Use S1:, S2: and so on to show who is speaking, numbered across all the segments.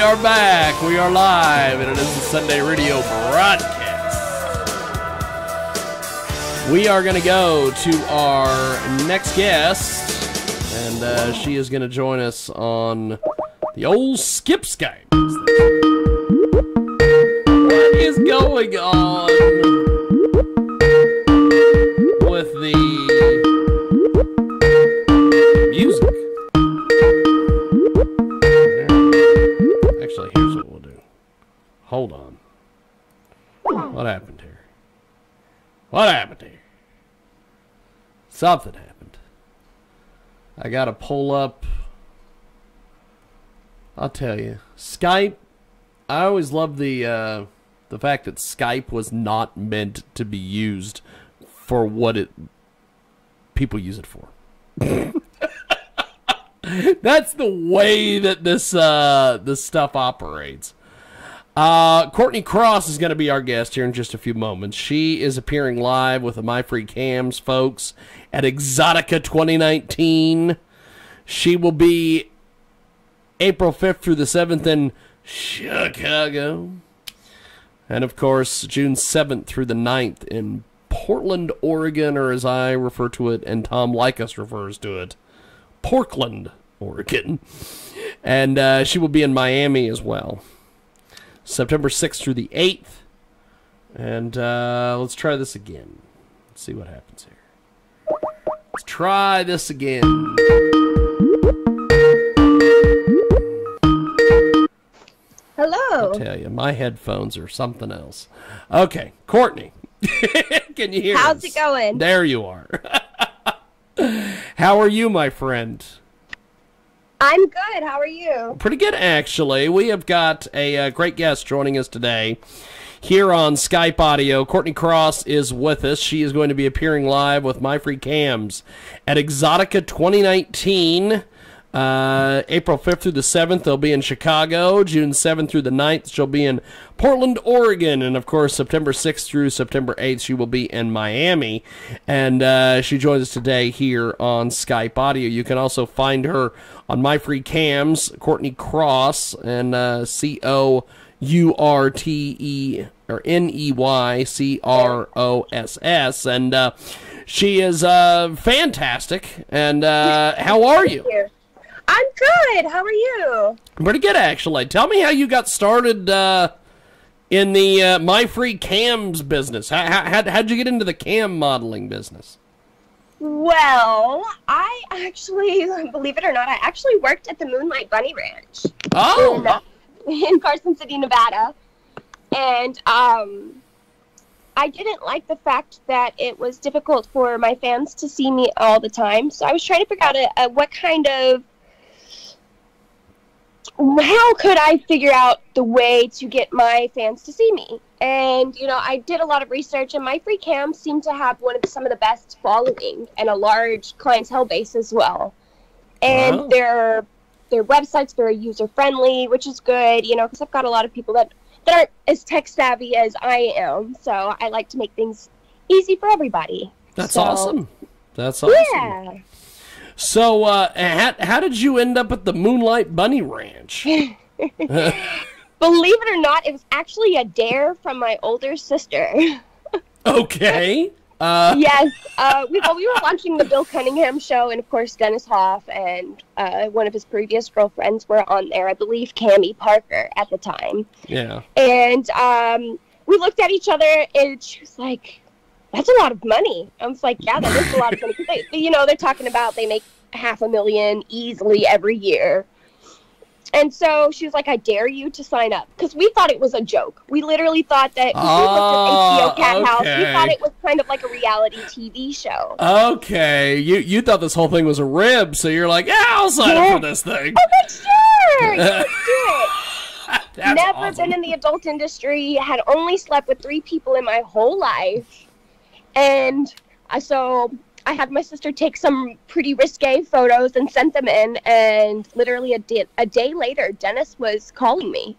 S1: are back. We are live, and it is the Sunday radio broadcast. We are going to go to our next guest, and she is going to join us on the old Skip Skype. What is going on with the music? Actually, here's what we'll do. Hold on. What happened here? What happened here? Something happened. I gotta pull up. I'll tell you. Skype. I always loved the fact that Skype was not meant to be used for what people use it for. That's the way that this stuff operates. Courtney Cross is going to be our guest here in just a few moments. She is appearing live with the My Free Cams folks at Exotica 2019. She will be April 5th through the 7th in Chicago. And, of course, June 7th through the 9th in Portland, Oregon, or as I refer to it, and Tom Likas refers to it, Portland, Oregon. And she will be in Miami as well. September 6th through the 8th. And let's try this again. Let's see what happens here. Let's try this again.
S2: Hello.
S1: I tell you, my headphones are something else. Okay, Courtney. Can you hear
S2: How's
S1: us?
S2: it going?
S1: There you are. How are you, my friend?
S2: I'm good. How are you?
S1: Pretty good, actually. We have got a great guest joining us today here on Skype Audio. Courtney Cross is with us. She is going to be appearing live with My Free Cams at Exotica 2019. April 5th through the 7th, they'll be in Chicago. June 7th through the 9th, she'll be in Portland, Oregon. And, of course, September 6th through September 8th, she will be in Miami. And she joins us today here on Skype Audio. You can also find her on My Free Cams, Courtney Cross, and Courtee, or Neycross. And she is fantastic. And how are you?
S2: Thank you. I'm good. How are you?
S1: Pretty good, actually. Tell me how you got started in the My Free Cams business. How'd you get into the cam modeling business?
S2: Well, I actually, believe it or not, I actually worked at the Moonlight Bunny Ranch.
S1: Oh!
S2: In Carson City, Nevada. And I didn't like the fact that it was difficult for my fans to see me all the time. So I was trying to figure out how could I figure out the way to get my fans to see me? And, I did a lot of research, and My Free Cams seem to have some of the best following and a large clientele base as well. And
S1: Wow.
S2: their website's very user-friendly, which is good, because I've got a lot of people that aren't as tech-savvy as I am. So I like to make things easy for everybody.
S1: That's awesome. That's awesome.
S2: Yeah.
S1: So, how did you end up at the Moonlight Bunny Ranch?
S2: Believe it or not, it was actually a dare from my older sister.
S1: Okay.
S2: Yes. We were watching the Bill Cunningham show, and of course Dennis Hoff and one of his previous girlfriends were on there. I believe Cammie Parker at the time.
S1: Yeah.
S2: And we looked at each other, and she was like, "That's a lot of money." I was like, "Yeah, that is a lot of money." 'Cause they're talking about they make $500,000 easily every year. And so she was like, "I dare you to sign up." Because we thought it was a joke. We literally thought that, we looked at HBO Cat House, we thought it was kind of like a reality TV show.
S1: Okay. You thought this whole thing was a rib, so you're like, yeah, I'll sign up for this thing.
S2: Oh, but sure! Let's do it.
S1: That's
S2: Never
S1: awesome.
S2: been in the adult industry, had only slept with 3 people in my whole life. And so I had my sister take some pretty risque photos and sent them in, and literally a day later, Dennis was calling me.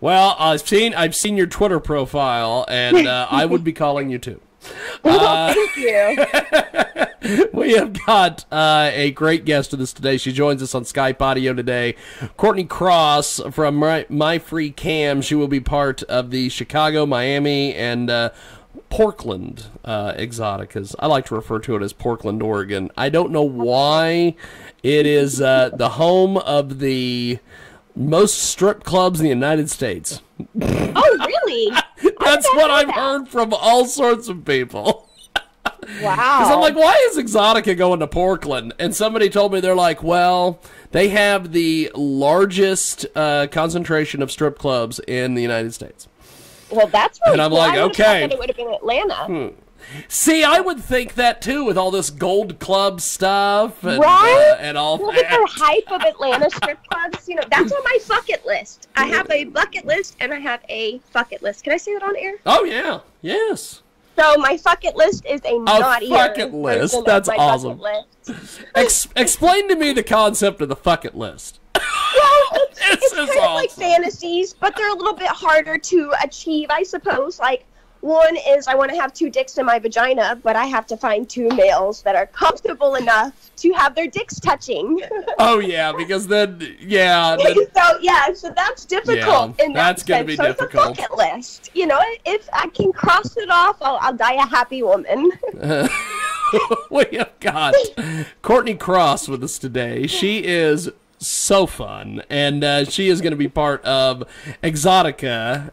S1: Well, I've seen your Twitter profile, and I would be calling you too.
S2: Thank you.
S1: We have got a great guest with us today. She joins us on Skype audio today. Courtney Cross from My Free Cam. She will be part of the Chicago, Miami, and Portland Exoticas. I like to refer to it as Portland, Oregon. I don't know why. It is the home of the most strip clubs in the United States.
S2: Oh, really?
S1: That's what I've heard from all sorts of people.
S2: Wow.
S1: Because I'm like, why is Exotica going to Portland? And somebody told me, they're like, well, they have the largest concentration of strip clubs in the United States.
S2: Well, that's really
S1: And I'm
S2: cool.
S1: like,
S2: I would've
S1: okay.
S2: thought that it would have been Atlanta.
S1: See, I would think that too, with all this Gold Club stuff and,
S2: Right?
S1: and all
S2: Look at
S1: that.
S2: the hype of Atlanta strip clubs. You know, that's on my bucket list. I have a bucket list and I have a bucket list. Can I say that on air?
S1: Oh, yeah. Yes.
S2: So my bucket list is a naughtier
S1: bucket list.
S2: version of
S1: That's
S2: my
S1: awesome.
S2: bucket list.
S1: Explain to me the concept of the bucket list.
S2: Well, it's
S1: This
S2: kind
S1: is
S2: of like
S1: awesome.
S2: fantasies, but they're a little bit harder to achieve, I suppose. Like, one is I want to have 2 dicks in my vagina, but I have to find 2 males that are comfortable enough to have their dicks touching.
S1: Oh, yeah, because then,
S2: So that's difficult. In
S1: that's
S2: going to
S1: be
S2: so
S1: difficult.
S2: It's a bucket list. You know, if I can cross it off, I'll die a happy woman.
S1: We have got Courtney Cross with us today. She is so fun, and she is going to be part of Exotica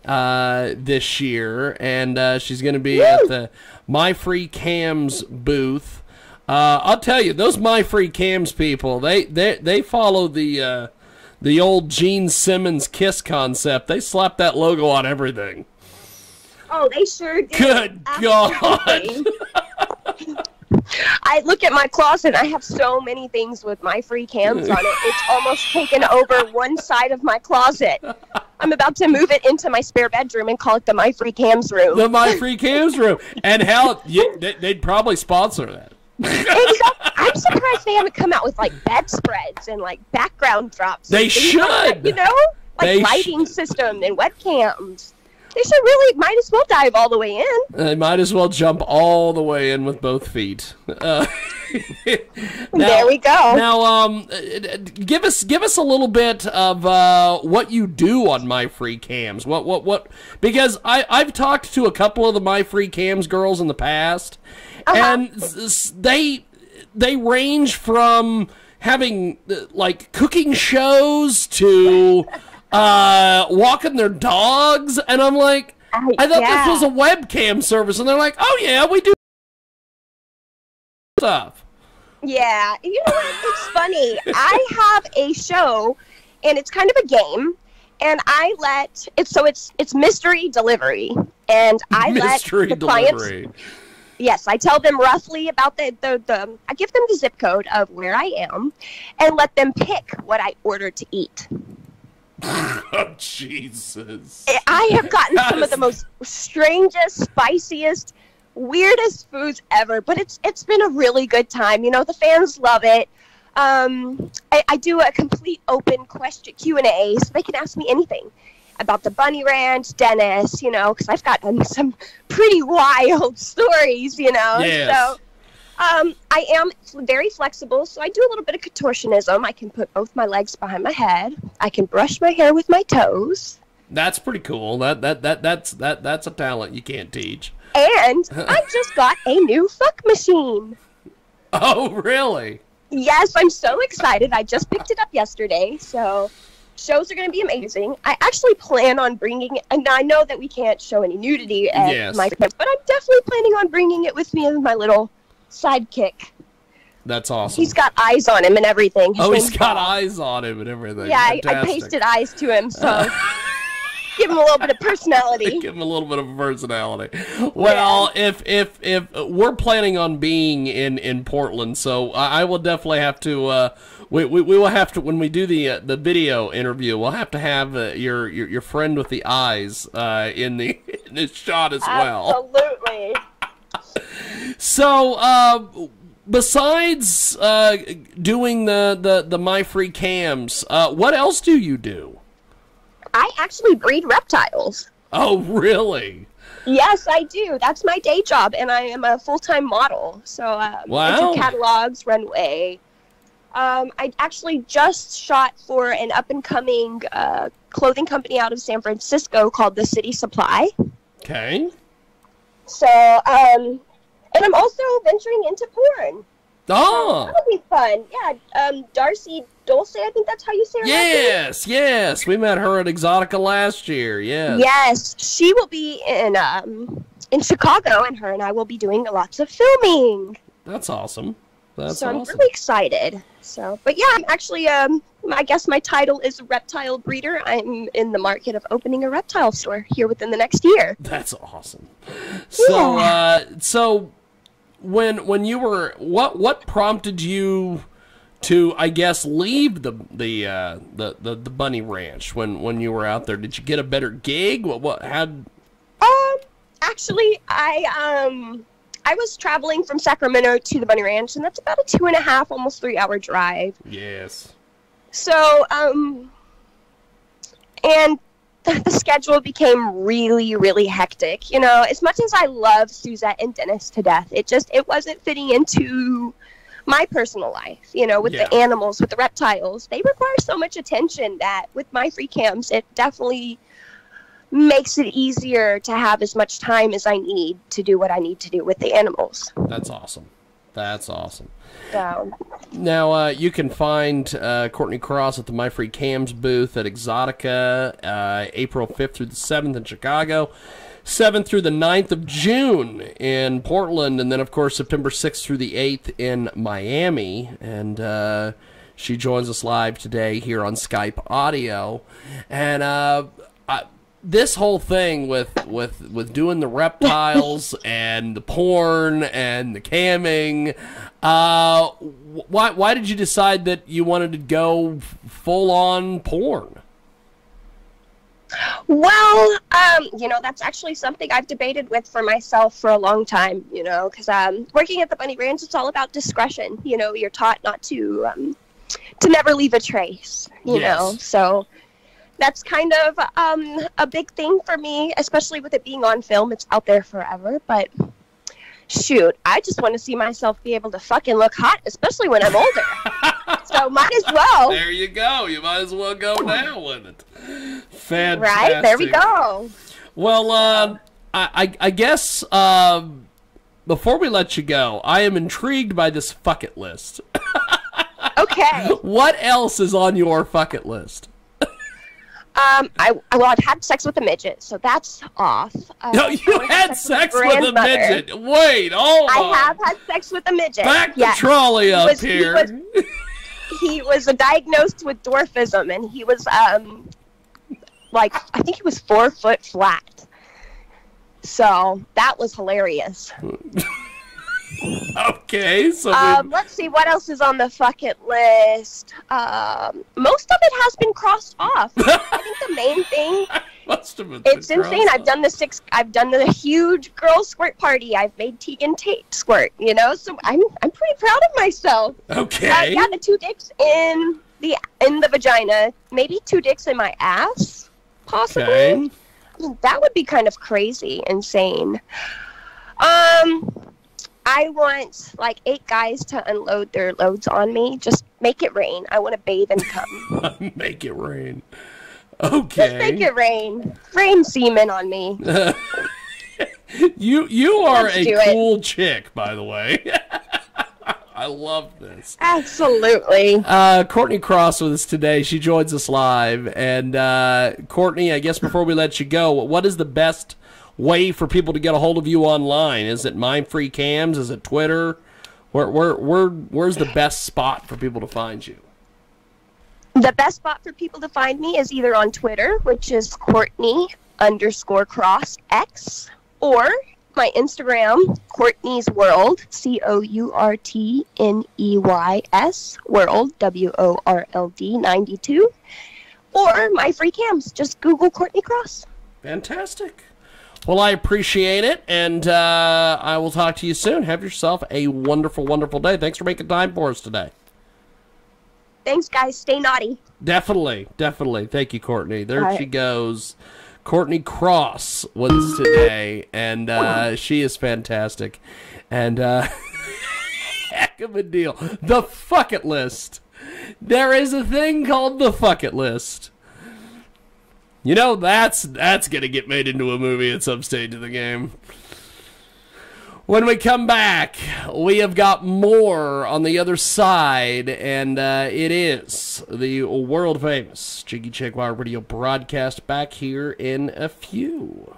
S1: this year, and she's going to be at the My Free Cams booth. I'll tell you, those My Free Cams people, they follow the old Gene Simmons Kiss concept. They slap that logo on everything.
S2: Oh, they sure do.
S1: Good
S2: Absolutely.
S1: God.
S2: I look at my closet, I have so many things with My Free Cams on it. It's almost taken over one side of my closet. I'm about to move it into my spare bedroom and call it the My Free Cams room.
S1: The My Free Cams room. And hell, they'd probably sponsor that.
S2: Exactly. I'm surprised they haven't come out with like bedspreads and like background drops.
S1: They
S2: and things like that,
S1: should.
S2: you know, like
S1: They
S2: lighting system and webcams. They should really might as well dive all the way in.
S1: They might as well jump all the way in with both feet.
S2: There we go.
S1: Now, give us a little bit of what you do on My Free Cams. What? Because I've talked to a couple of the My Free Cams girls in the past, and they range from having like cooking shows to walking their dogs, and I'm like, I thought this was a webcam service, and they're like, oh yeah, we do stuff.
S2: Yeah, you know what? It's funny. I have a show, and it's kind of a game, and I let it's mystery delivery, and I
S1: Mystery
S2: let the
S1: delivery.
S2: clients. Yes, I tell them roughly about the I give them the zip code of where I am, and let them pick what I order to eat.
S1: Oh, Jesus.
S2: I have gotten some of the most strangest, spiciest, weirdest foods ever, but it's been a really good time. You know, the fans love it. I do a complete open question Q&A, so they can ask me anything about the Bunny Ranch, Dennis, you know, because I've got some pretty wild stories, you know.
S1: Yes.
S2: So I am very flexible, so I do a little bit of contortionism. I can put both my legs behind my head. I can brush my hair with my toes.
S1: That's pretty cool. That's a talent you can't teach.
S2: And I just got a new fuck machine.
S1: Oh, really?
S2: Yes, I'm so excited. I just picked it up yesterday, so shows are going to be amazing. I actually plan on bringing it, and I know that we can't show any nudity at my friends, but I'm definitely planning on bringing it with me as my little sidekick.
S1: That's awesome.
S2: He's got eyes on him and everything. His
S1: He's
S2: name's
S1: got
S2: Bob.
S1: eyes on him and everything.
S2: Yeah, I
S1: Fantastic.
S2: pasted eyes to him, so give him a little bit of personality.
S1: Give him a little bit of personality. Well, if we're planning on being in Portland, so I will definitely have to. We will have to, when we do the video interview, we'll have to have your friend with the eyes in the shot as well.
S2: Absolutely.
S1: So, besides doing the My Free Cams, what else do you do?
S2: I actually breed reptiles.
S1: Oh, really?
S2: Yes, I do. That's my day job, and I am a full-time model. So I do catalogs, runway. I actually just shot for an up-and-coming clothing company out of San Francisco called The City Supply.
S1: Okay.
S2: So, and I'm also venturing into porn.
S1: Oh!
S2: That'll be fun. Yeah, Darcy Dulce, I think that's how you say her name.
S1: Yes. We met her at Exotica last year, yes.
S2: Yes, she will be in Chicago, and her and I will be doing lots of filming.
S1: That's awesome. That's
S2: so
S1: awesome.
S2: I'm really excited. So, but yeah, I'm actually, I guess my title is reptile breeder. I'm in the market of opening a reptile store here within the next year.
S1: That's awesome. So,
S2: Yeah.
S1: So when you were, what prompted you to, I guess, leave the bunny ranch when you were out there? Did you get a better gig?
S2: Actually, I was traveling from Sacramento to the bunny ranch, and that's about a 2.5, almost 3-hour drive.
S1: Yes.
S2: So, and the schedule became really, really hectic. You know, as much as I love Suzette and Dennis to death, it wasn't fitting into my personal life, you know, with the animals, with the reptiles. They require so much attention that with my free cams, it definitely makes it easier to have as much time as I need to do what I need to do with the animals.
S1: That's awesome. That's awesome.
S2: So.
S1: Now, you can find Courtney Cross at the My Free Cams booth at Exotica, April 5th through the 7th in Chicago, 7th through the 9th of June in Portland, and then, of course, September 6th through the 8th in Miami. And she joins us live today here on Skype audio. And this whole thing with doing the reptiles and the porn and the camming, why did you decide that you wanted to go full on porn?
S2: Well, you know, that's actually something I've debated with for myself for a long time, you know, because working at the bunny ranch, it's all about discretion. You know, you're taught not to never leave a trace, you know, so that's kind of a big thing for me, especially with it being on film. It's out there forever, but shoot, I just want to see myself be able to fucking look hot, especially when I'm older. So might as well.
S1: There you go. You might as well go down with it. Fantastic.
S2: Right, there we go.
S1: Well, I guess before we let you go, I am intrigued by this fuck it list.
S2: Okay.
S1: What else is on your fuck it list?
S2: I've had sex with a midget, so that's off.
S1: No, you had sex with a midget. Wait, hold on.
S2: I have had sex with a midget.
S1: Back the trolley up here.
S2: He was diagnosed with dwarfism, and he was like, I think he was 4 foot flat. So that was hilarious.
S1: Okay, so
S2: let's see what else is on the fuck it list. Most of it has been crossed off. I think the main thing.
S1: Must have been.
S2: It's insane. I've done the huge girl squirt party. I've made Tegan Tate squirt. You know, so I'm pretty proud of myself.
S1: Okay.
S2: Yeah, the 2 dicks in the vagina. Maybe 2 dicks in my ass, possibly.
S1: Okay.
S2: I mean, that would be kind of crazy, insane. I want, like, 8 guys to unload their loads on me. Just make it rain. I want to bathe and come.
S1: Make it rain. Okay.
S2: Just make it rain. Rain semen on me.
S1: You are a cool chick, by the way. I love this.
S2: Absolutely.
S1: Courtney Cross with us today. She joins us live. And, Courtney, I guess before we let you go, what is the best way for people to get a hold of you online? Is it My Free Cams? Is it Twitter? Where's the best spot for people to find you?
S2: The best spot for people to find me is either on Twitter, which is Courtney_CrossX, or my Instagram, Courtney's World, COURTNEYS World, WORLD 92, or My Free Cams. Just Google Courtney Cross.
S1: Fantastic. Well, I appreciate it, and I will talk to you soon. Have yourself a wonderful, wonderful day. Thanks for making time for us today.
S2: Thanks, guys. Stay naughty.
S1: Definitely, definitely. Thank you, Courtney. There she goes. Courtney Cross wins today, and she is fantastic. And heck of a deal. The Fuck It List. There is a thing called the Fuck It List. You know, that's going to get made into a movie at some stage of the game. When we come back, we have got more on the other side, and it is the world-famous Jiggy Jaguar radio broadcast back here in a few.